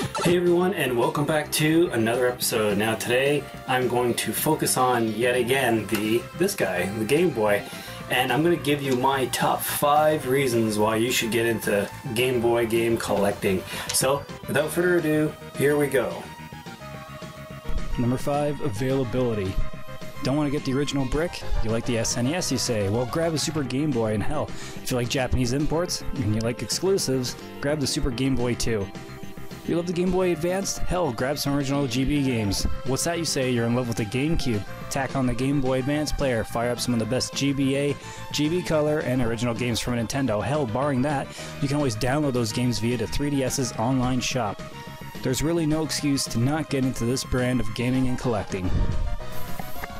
Hey everyone, and welcome back to another episode. Now today I'm going to focus on yet again this guy, the Game Boy, and I'm going to give you my top 5 reasons why you should get into Game Boy game collecting. So without further ado, here we go. Number 5, availability. Don't want to get the original brick? You like the SNES, you say? Well, grab a Super Game Boy, and hell, if you like Japanese imports and you like exclusives, grab the Super Game Boy too. You love the Game Boy Advance? Hell, grab some original GB games. What's that you say? You're in love with the GameCube? Tack on the Game Boy Advance player, fire up some of the best GBA, GB Color, and original games from Nintendo. Hell, barring that, you can always download those games via the 3DS's online shop. There's really no excuse to not get into this brand of gaming and collecting.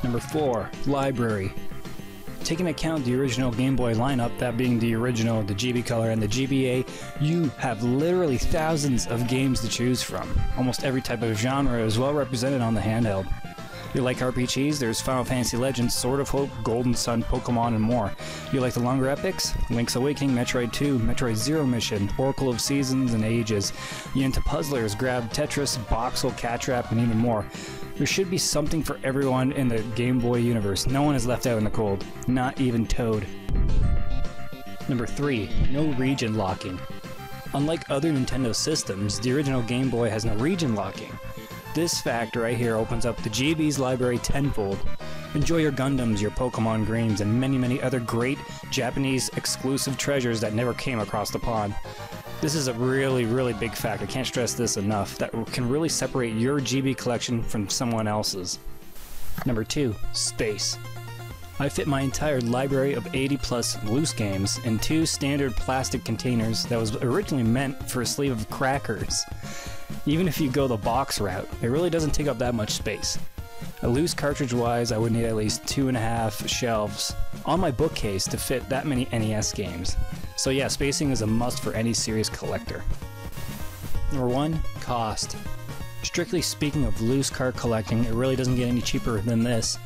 Number 4, library. Taking account the original Game Boy lineup, that being the original, the GB Color, and the GBA, you have literally thousands of games to choose from. Almost every type of genre is well represented on the handheld. You like RPGs? There's Final Fantasy Legends, Sword of Hope, Golden Sun, Pokemon, and more. You like the longer epics? Link's Awakening, Metroid 2, Metroid Zero Mission, Oracle of Seasons and Ages. You into puzzlers? Grab Tetris, Boxel, Cat Trap, and even more. There should be something for everyone in the Game Boy universe. No one is left out in the cold, not even Toad. Number 3, no region locking. Unlike other Nintendo systems, the original Game Boy has no region locking. This fact right here opens up the GB's library tenfold. Enjoy your Gundams, your Pokemon Greens, and many other great Japanese exclusive treasures that never came across the pond. This is a really big fact, I can't stress this enough, that can really separate your GB collection from someone else's. Number 2, space. I fit my entire library of 80 plus loose games in 2 standard plastic containers that was originally meant for a sleeve of crackers. Even if you go the box route, it really doesn't take up that much space. A loose cartridge wise, I would need at least 2.5 shelves on my bookcase to fit that many NES games. So yeah, spacing is a must for any serious collector. Number 1, cost. Strictly speaking of loose card collecting, it really doesn't get any cheaper than this.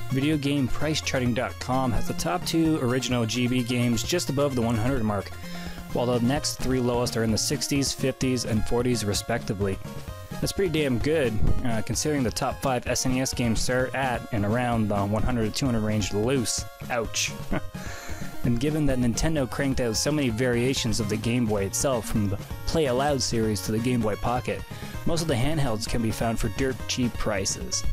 VideoGamePriceCharting.com has the top 2 original GB games just above the 100 mark, while the next 3 lowest are in the 60s, 50s, and 40s respectively. That's pretty damn good, considering the top 5 SNES games start at and around the 100 to 200 range loose. Ouch. And given that Nintendo cranked out so many variations of the Game Boy itself, from the Play Aloud series to the Game Boy Pocket, most of the handhelds can be found for dirt cheap prices.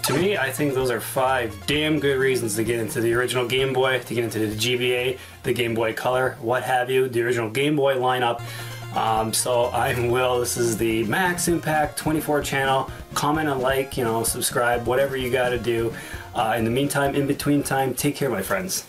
To me, I think those are 5 damn good reasons to get into the original Game Boy, to get into the GBA, the Game Boy Color, what have you, the original Game Boy lineup. So I'm Will, this is the Max Impact 24 channel. Comment and like, subscribe, whatever you gotta do. In the meantime, in between time, take care, my friends.